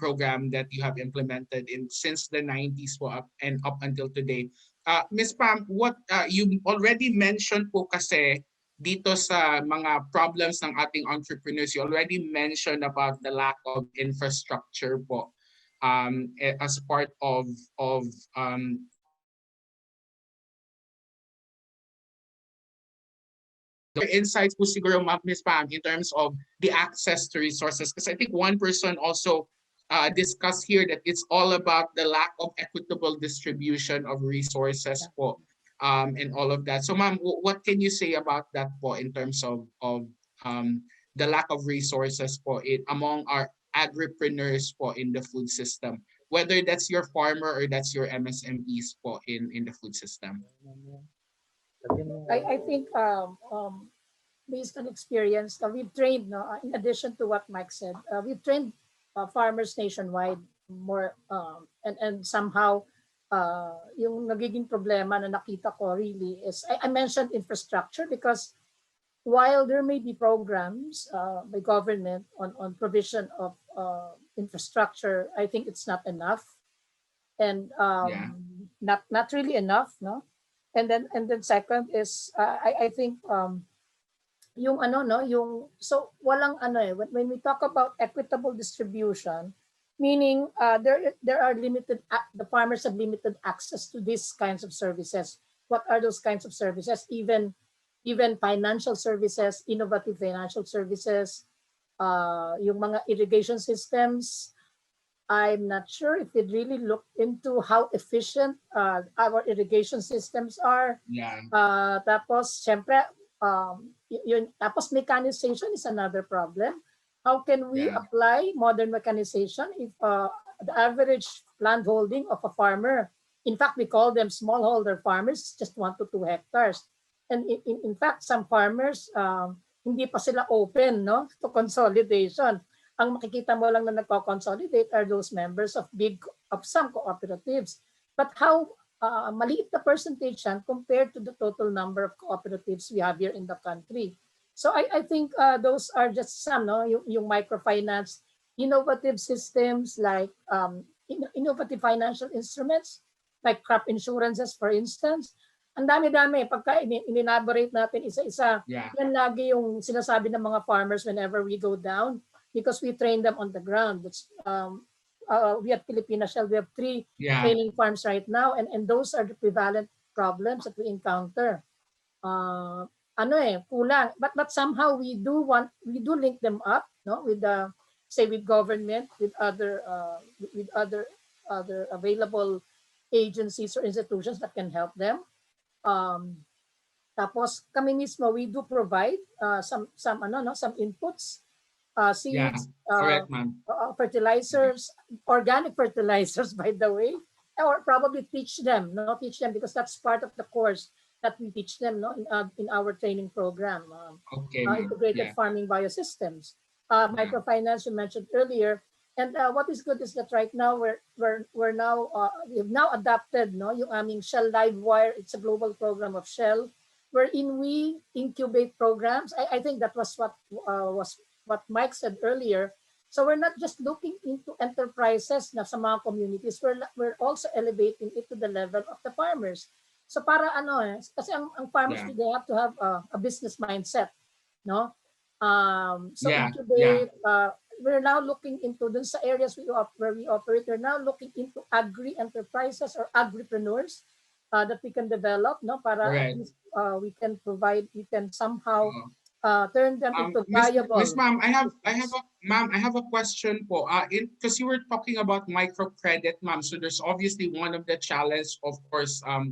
program that you have implemented since the 90s po and up until today. Ms. Pam, what you already mentioned po kasi dito sa mga problems ng ating entrepreneurs, you already mentioned about the lack of infrastructure po as part of the insights po siguro, Ms. Pam, in terms of the access to resources. Because I think one person also discussed here that it's all about the lack of equitable distribution of resources po, and all of that. So ma'am, what can you say about that po in terms of the lack of resources po among our agripreneurs po in the food system? Whether that's your farmer or that's your MSMEs po in the food system. I think based on experience, we've trained, no, in addition to what Mike said, we've trained farmers nationwide more, and somehow yung nagiging problema na nakita ko really is, I mentioned infrastructure because while there may be programs by government on provision of infrastructure, I think it's not enough, and not really enough, no. And then second is I think yung ano, no, yung so walang ano eh, when we talk about equitable distribution, meaning there are limited, the farmers have limited access to these kinds of services. What are those kinds of services? Even financial services, innovative financial services, yung mga irrigation systems. I'm not sure if it really looked into how efficient our irrigation systems are. Yeah. Tapos, syempre, tapos mechanization is another problem. How can we apply modern mechanization if the average land holding of a farmer, in fact, we call them smallholder farmers, just 1 to 2 hectares. And in fact, some farmers, hindi pa sila open, no, to consolidation. Ang makikita mo lang na nagko-consolidate are those members of some cooperatives. But how maliit na percentage yan compared to the total number of cooperatives we have here in the country. So I think those are just some, no, yung microfinance, innovative systems like innovative financial instruments like crop insurances, for instance. Ang dami-dami. Pagka in-elaborate natin isa-isa, yan lagi yung sinasabi ng mga farmers whenever we go down, because we train them on the ground. That's, we at Pilipinas Shell, we have 3 training farms right now, and those are the prevalent problems that we encounter. Kulang. But somehow we do link them up, no, with the, say, with government, with other available agencies or institutions that can help them. Tapos kami mismo, we do provide some inputs Yeah. seeds, Correct, ma'am. fertilizers, organic fertilizers, by the way, or probably teach them, no, teach them because that's part of the course that we teach them, no, in our training program, Okay, ma'am. integrated Yeah. farming biosystems, Yeah. microfinance you mentioned earlier, and what is good is that right now we're now we've now adapted, no, yung aming Shell Live Wire. It's a global program of Shell, wherein we incubate programs. I think that was what Mike said earlier. So we're not just looking into enterprises na sa mga communities. We're also elevating it to the level of the farmers. So para ano kasi ang farmers Yeah. they have to have a business mindset, no? So Yeah. Yeah. incubate. We're now looking into dun sa areas where we operate. We're now looking into agri enterprises or agripreneurs that we can develop, no? Para at Correct. least we can somehow Oo. turn them into Miss viable Ma'am, systems. I have a question po. Because you were talking about microcredit, ma'am. So there's obviously one of the challenge, of course, Yeah,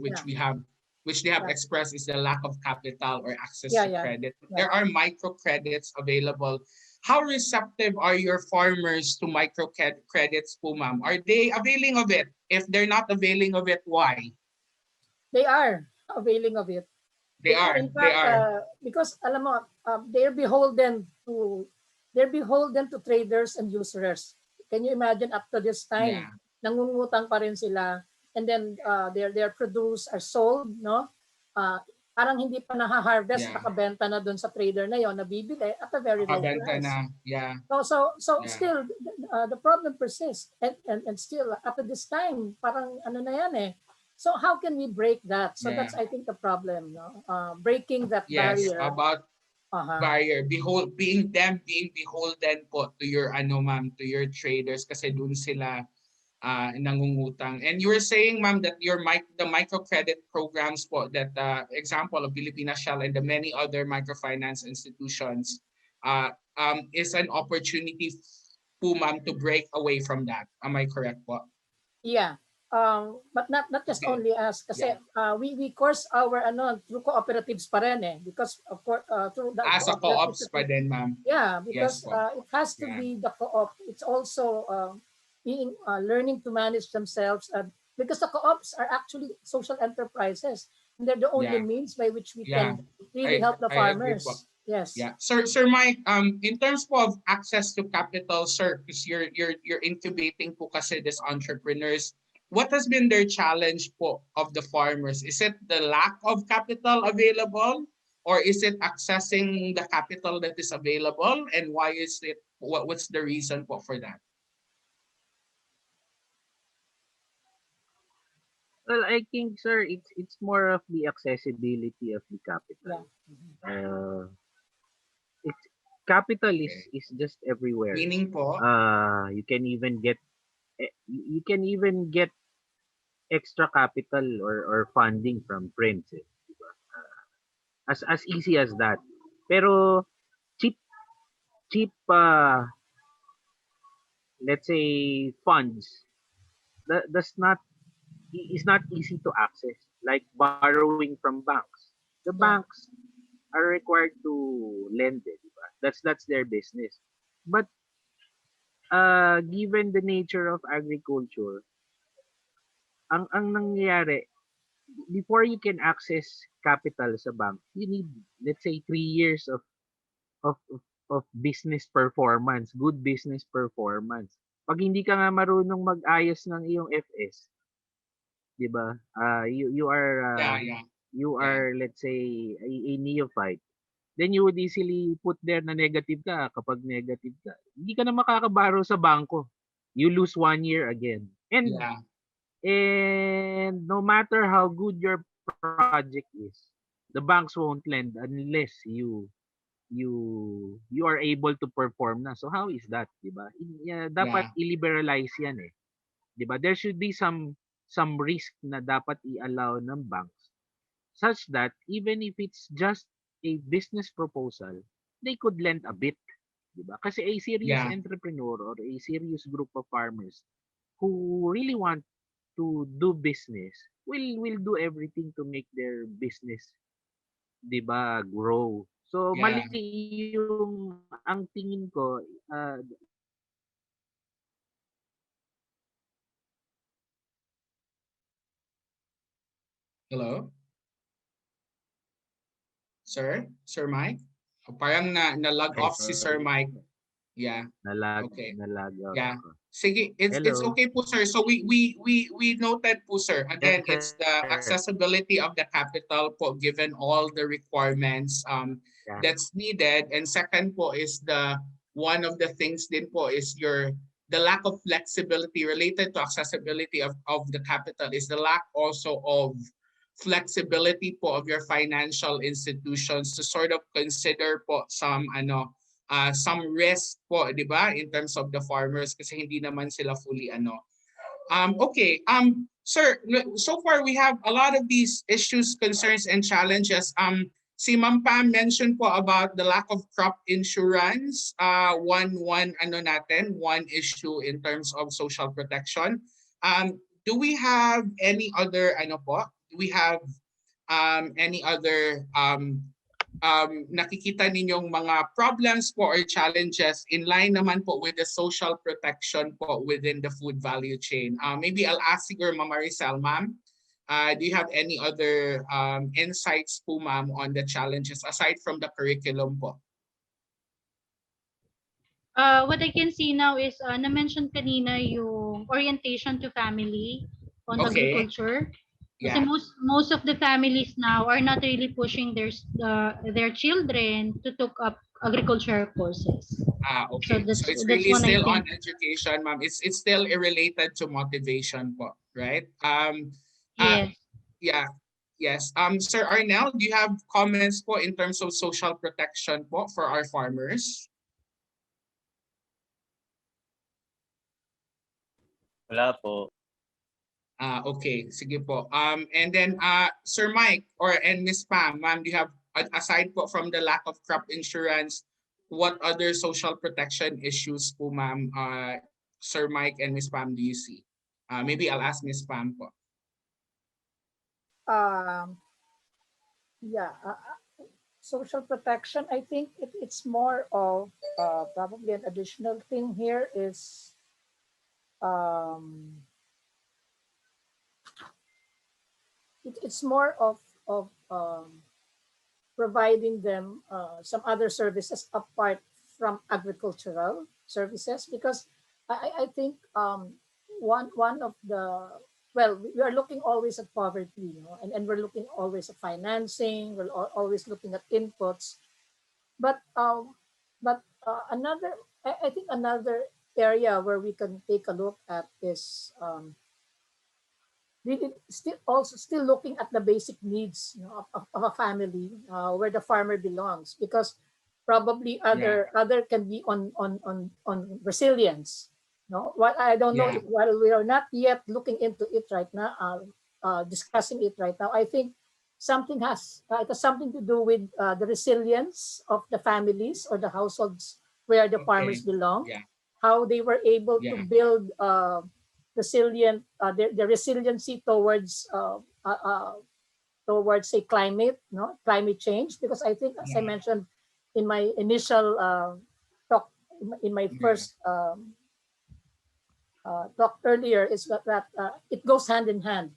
which they have yeah, expressed is the lack of capital or access yeah, to yeah, credit. yeah. There are microcredits available. How receptive are your farmers to microcredits po, ma'am? Are they availing of it? If they're not availing of it, why? They are availing of it. They They are, are. in They fact, are. because alam mo, they're beholden to traders and usurers. Can you imagine up to this time, Yeah. nangungutang pa rin sila, and then their produce are sold, no? Uh, Parang hindi pa naha-harvest, Yeah. nakabenta na doon sa trader na yon, nabibili at a very low Nakabenta price. na. Yeah. So Yeah. still the problem persists, and still up to this time parang ano na yan eh. So how can we break that? So Yeah. that's I think the problem, no? Breaking that Yes. barrier. About Uh-huh. buyer, being beholden po to your ano ma'am, to your traders kasi doon sila nangungutang. And you were saying ma'am that the microcredit programs po that example of Filipina Shell and the many other microfinance institutions is an opportunity po ma'am to break away from that. Am I correct po? Yeah. But not just Okay. only us kasi Yeah. we course our through cooperatives pa rin eh, because of course through the As a cooperatives co-ops pa din ma'am. yeah, Yes because po. it has to Yeah. be the co-op. It's also being learning to manage themselves because the co-ops are actually social enterprises, and they're the only Yeah. means by which we Yeah. can really help the I agree po. farmers. Yes. Yeah, Sir Mike, in terms po of access to capital, sir, because you're incubating po kasi these entrepreneurs, what has been their challenge po of the farmers? Is it the lack of capital available, or is it accessing the capital that is available, and why is it? What's the reason po for that? Well, I think, sir, it's more of the accessibility of the Yeah. capital. It's capital Okay. is just everywhere. Meaning po, You can even get extra capital or funding from friends. Eh, di ba? As easy as that. Pero cheap cheap let's say funds that does not is not easy to access, like borrowing from banks. The Yeah. banks are required to lend it, di ba? That's their business. But given the nature of agriculture, ang nangyayari, before you can access capital sa bank, you need, let's say, 3 years of of, of business performance, good business performance. Pag hindi ka nga marunong mag-ayos ng iyong FS, 'di ba? You are yeah, yeah, you yeah, are, let's say, a neophyte. Then you would easily put there na negative ka. Kapag negative ka, hindi ka na makakabaro sa bangko. You lose 1 year again. yeah, And no matter how good your project is, the banks won't lend unless you are able to perform na. So how is that, 'di ba? Dapat yeah, i-liberalize 'yan eh. 'Di ba? There should be some risk na dapat i-allow ng banks such that even if it's just a business proposal, they could lend a bit, 'di ba? Kasi a serious yeah, entrepreneur or a serious group of farmers who really want to do business will do everything to make their business, 'di ba, grow. So Yeah. mali yung ang tingin ko Hello, sir? Sir Mike? Parang na-log Okay, off si Sir Mike. Yeah. nalag Okay. nalag out Yeah. ako. Sige, it's Hello. okay po sir. So we noted po sir. Again, Yes, it's sir. the accessibility of the capital po given all the requirements Yeah. that's needed. And second po is the one of the things din po is the lack of flexibility related to accessibility of the capital is the lack also of flexibility po of your financial institutions to sort of consider po some risk po, 'di ba, in terms of the farmers kasi hindi naman sila fully okay. Sir, so far we have a lot of these issues, concerns, and challenges. Si Ma'am Pam mentioned po about the lack of crop insurance. One issue in terms of social protection. Do we have any other Do we have any other nakikita ninyong mga problems po or challenges in line naman po with the social protection po within the food value chain? Maybe I'll ask siguro Ma'am Maricel, ma'am. Do you have any other insights po ma'am on the challenges aside from the curriculum po? What I can see now is na-mention kanina yung orientation to family on Okay. agriculture. Kasi Yeah. most of the families now are not really pushing their children to take up agricultural courses. So Okay. So it's that's really one I still on think. education, ma'am. It's still related to motivation po, right? Uh, Yes. yeah. Yes. Sir Arnel, do you have comments po in terms of social protection po for our farmers? Wala po. Okay, sige po. And then Sir Mike and Miss Pam, ma'am, do you have aside po from the lack of crop insurance, what other social protection issues po ma'am, Sir Mike and Miss Pam do you see? Maybe I'll ask Miss Pam po. Um, yeah, social protection. I think it's more of probably an additional thing here is um, it's more of providing them some other services apart from agricultural services because I think one of the we are looking always at poverty, and we're looking always at financing, we're always looking at inputs, but another I think another area where we can take a look at is really still looking at the basic needs, of a family, where the farmer belongs, because probably Yeah. other can be on resilience. No, what I don't know, Yeah. while we are not yet looking into it right now, discussing it right now, I think it has something to do with the resilience of the families or the households where the farmers Okay. belong, Yeah. how they were able to Yeah. build their resiliency towards say climate change, because I think, as I Yeah. mentioned in my initial talk, in my Yeah. first talk earlier, is that it goes hand in hand.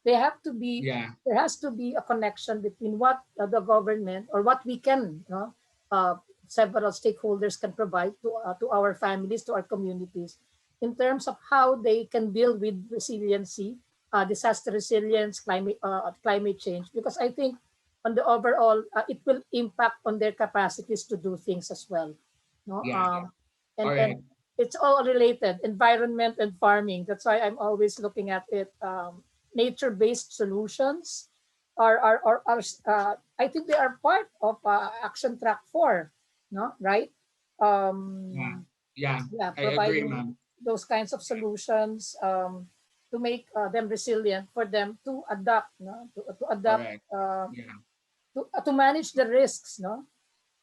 They have to be Yeah. There has to be a connection between what the government or what we can, uh, several stakeholders can provide to our families, to our communities, in terms of how they can deal with resiliency, disaster resilience, climate change, because I think on the overall, it will impact on their capacities to do things as well, no Yeah. All and right. it's all related, environment and farming. That's why I'm always looking at it. Nature-based solutions I think they are part of action track 4, no, right? Yeah. um Yeah. yeah, I agree, providing ma'am. those kinds of solutions, to make them resilient, for them to adapt, no, to All adapt, right. Yeah. to manage the risks, no,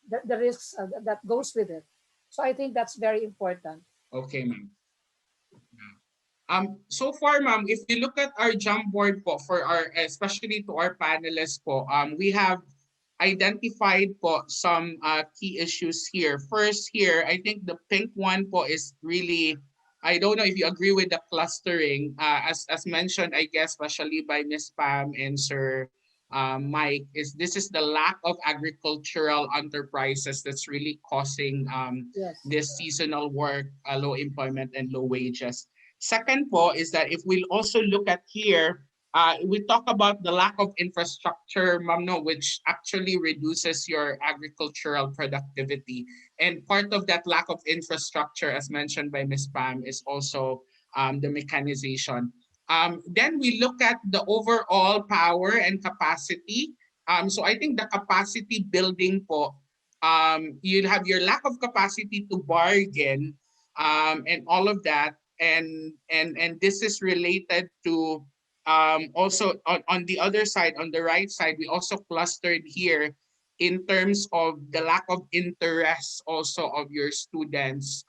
the risks that goes with it. So I think that's very important. Okay, ma'am. So far, ma'am, if you look at our jump board po for our, especially to our panelists po, we have identified po some key issues here. First here, I think the pink one po is really, I don't know if you agree with the clustering. As mentioned, I guess, especially by Miss Pam and Sir Mike, is this is the lack of agricultural enterprises that's really causing Yes. this seasonal work, low employment, and low wages. Second po is that if we also look at here, we talk about the lack of infrastructure, Mamno, which actually reduces your agricultural productivity. And part of that lack of infrastructure, as mentioned by Ms. Pam, is also the mechanization. Then we look at the overall power and capacity. So I think the capacity building po, you'll have your lack of capacity to bargain, and all of that. And this is related to also on the other side, on the right side, we also clustered here in terms of the lack of interest also of your students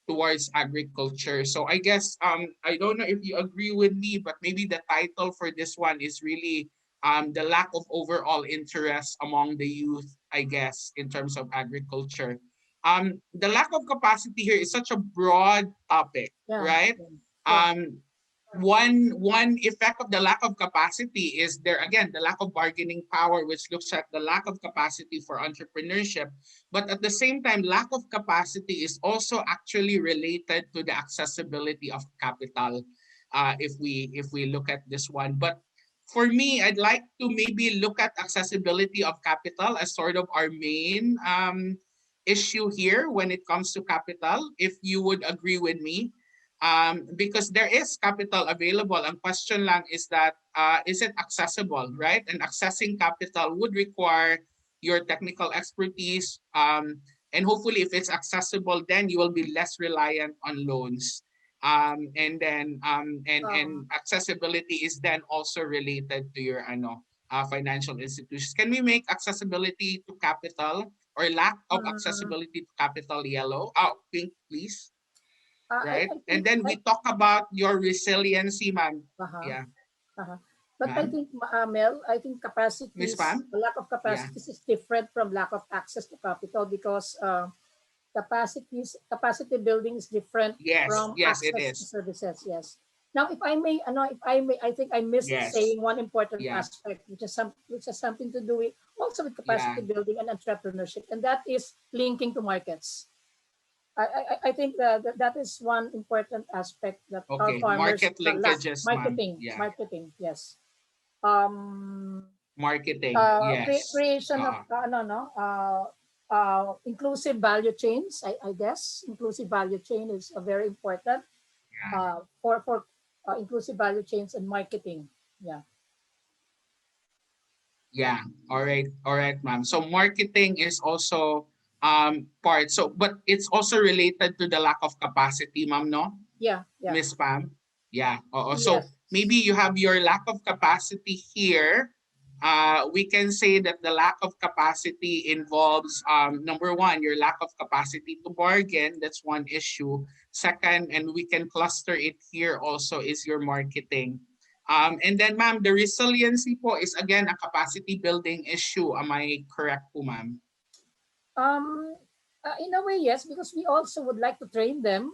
towards agriculture. So I guess I don't know if you agree with me, but maybe the title for this one is really the lack of overall interest among the youth, I guess, in terms of agriculture. The lack of capacity here is such a broad topic, Yeah. right? Yeah. Yeah. Um, one effect of the lack of capacity is there again the lack of bargaining power, which looks at the lack of capacity for entrepreneurship. But at the same time, lack of capacity is also actually related to the accessibility of capital, if we look at this one. But for me, I'd like to maybe look at accessibility of capital as sort of our main issue here when it comes to capital, if you would agree with me. Because there is capital available. And question lang is it accessible, right? And accessing capital would require your technical expertise. And hopefully, if it's accessible, then you will be less reliant on loans. And accessibility is then also related to your financial institutions. Can we make accessibility to capital or lack of Uh, accessibility to capital yellow? Pink, please. Right? I And think then we talk about your resiliency, ma'am. uh-huh, Yeah, uh-huh. But I ma'am. think, Mel, I think Miss capacities, Pam? the lack of Yeah. capacities is different from lack of access to capital because capacity building is different Yes, from yes, it access to is. services. Yes. Now, if I may, I think I missed Yes. saying one important Yeah. aspect, which has something to do with also with Yeah. capacity building and entrepreneurship, and that is linking to markets. I think that is one important aspect that our Okay. farmers Market lack. linkages, ma'am. Yeah. Marketing, yes. Um, Marketing. Yes. Creation of inclusive value chains. I guess inclusive value chain is very important Yeah. for inclusive value chains and marketing. Yeah. Yeah. All right. All right, ma'am. So marketing is also part. So but it's also related to the lack of capacity, ma'am, no? Yeah. Yeah. Miss Pam? Yeah. Oo. So maybe Yes. you have your lack of capacity here. We can say that the lack of capacity involves number one, your lack of capacity to bargain. That's one issue. Second, and we can cluster it here also, is your marketing. And then, ma'am, the resiliency po is again a capacity building issue. Am I correct po, ma'am? Um, in a way, yes, because we also would like to train them.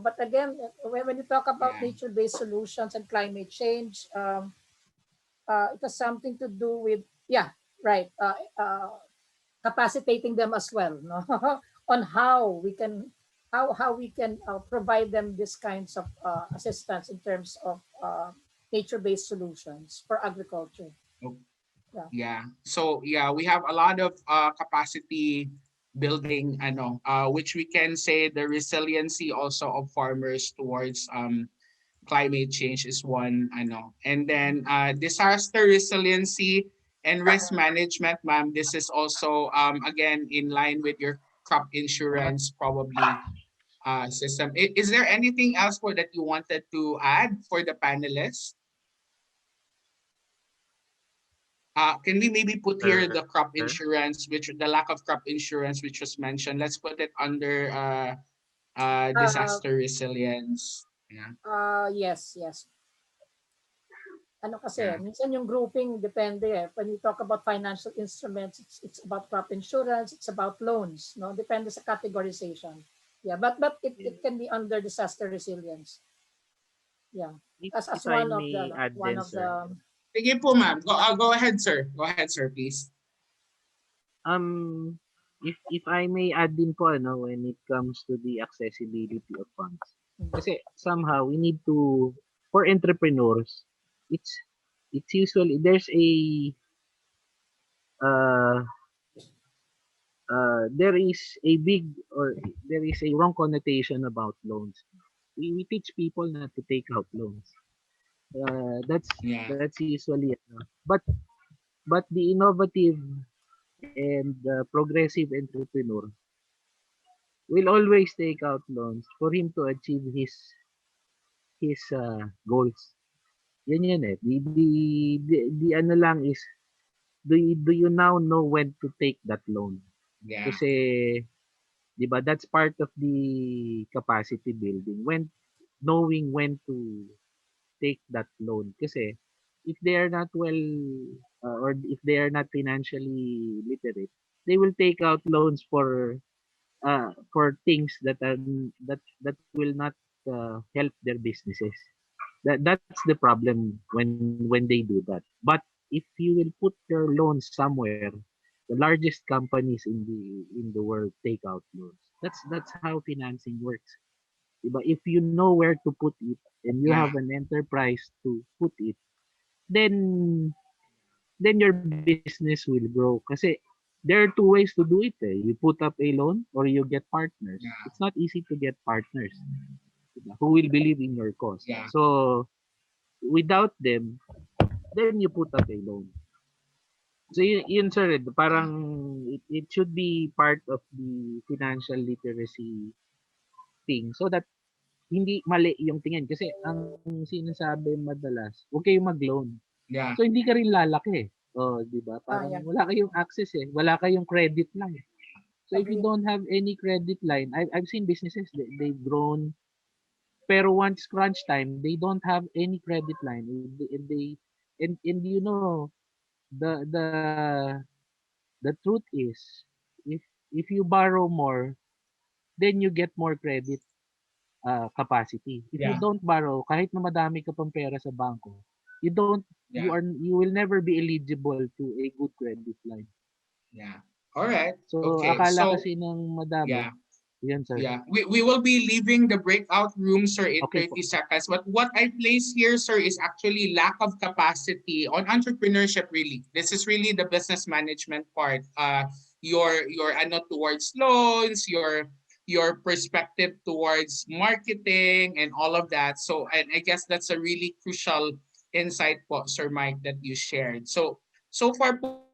But again, when you talk about Yeah. nature-based solutions and climate change, it has something to do with, yeah, right, capacitating them as well, no? On how we can provide them these kinds of assistance in terms of nature-based solutions for agriculture. Yeah. Yeah. So yeah, we have a lot of capacity building, which we can say the resiliency also of farmers towards climate change is one, And then disaster resiliency and risk management, ma'am. This is also again in line with your crop insurance probably system. Is there anything else for that you wanted to add for the panelists? Can we maybe put here Sir. the crop insurance, which the lack of crop insurance, which was mentioned? Let's put it under Uh, disaster resilience. Yeah. yes, yes. ano kasi, Yeah. minsan yung grouping depende eh. When we talk about financial instruments, it's about crop insurance, it's about loans, no? Depende sa categorization. Yeah, but it can be under disaster resilience. Yeah. As If I one of may the add one then, of sir. the Sige po, ma'am. Go ahead, sir. Go ahead, sir, please. If I may add din po, ano, when it comes to the accessibility of funds. Kasi somehow we need to, for entrepreneurs, it's it's usually there's a uh there is a big, or there is a wrong connotation about loans. We teach people not to take out loans. Yeah. That's usually but the innovative and progressive entrepreneur will always take out loans for him to achieve his goals. Yan yan eh. The ano lang is, do you now know when to take that loan? Yeah. Kasi, di ba, that's part of the capacity building. Knowing when to take that loan. Kasi, if they are not well, or if they are not financially literate, they will take out loans for things that will not help their businesses. That's the problem when they do that. But if you will put your loans somewhere, the largest companies in the world take out loans. That's how financing works. Diba? If you know where to put it and you have Yeah. an enterprise to put it, then your business will grow. Kasi there are two ways to do it eh. You put up a loan or you get partners. It's Yeah. not easy to get partners, diba, who will believe in your cause. Yeah. So without them, then you put up a loan. So yun sir, Yeah. parang it should be part of the financial literacy thing, so that hindi mali yung tingin. Kasi ang sinasabi madalas, huwag kayong mag-loan. Yeah. So hindi ka rin lalaki. Oh, 'di ba? Parang yeah, wala kayong access eh. Wala kayong credit lang. So if you agree. don't have any credit line, I've seen businesses, they've grown, pero once crunch time, they don't have any credit line. And you know, the the truth is, if you borrow more, then you get more credit capacity. If you Yeah. don't borrow, kahit na madami ka pang pera sa bangko, Yeah. you will never be eligible to a good credit line. Yeah. All right. So Okay. akala So kasi ng madami, yeah. yan sir. Yeah, we will be leaving the breakout room, sir, in Okay po. 30 seconds. But what I place here, sir, is actually lack of capacity on entrepreneurship, really. This is really the business management part. Your ano towards loans, your perspective towards marketing and all of that. So, and I guess that's a really crucial insight po, Sir Mike, that you shared. So far po,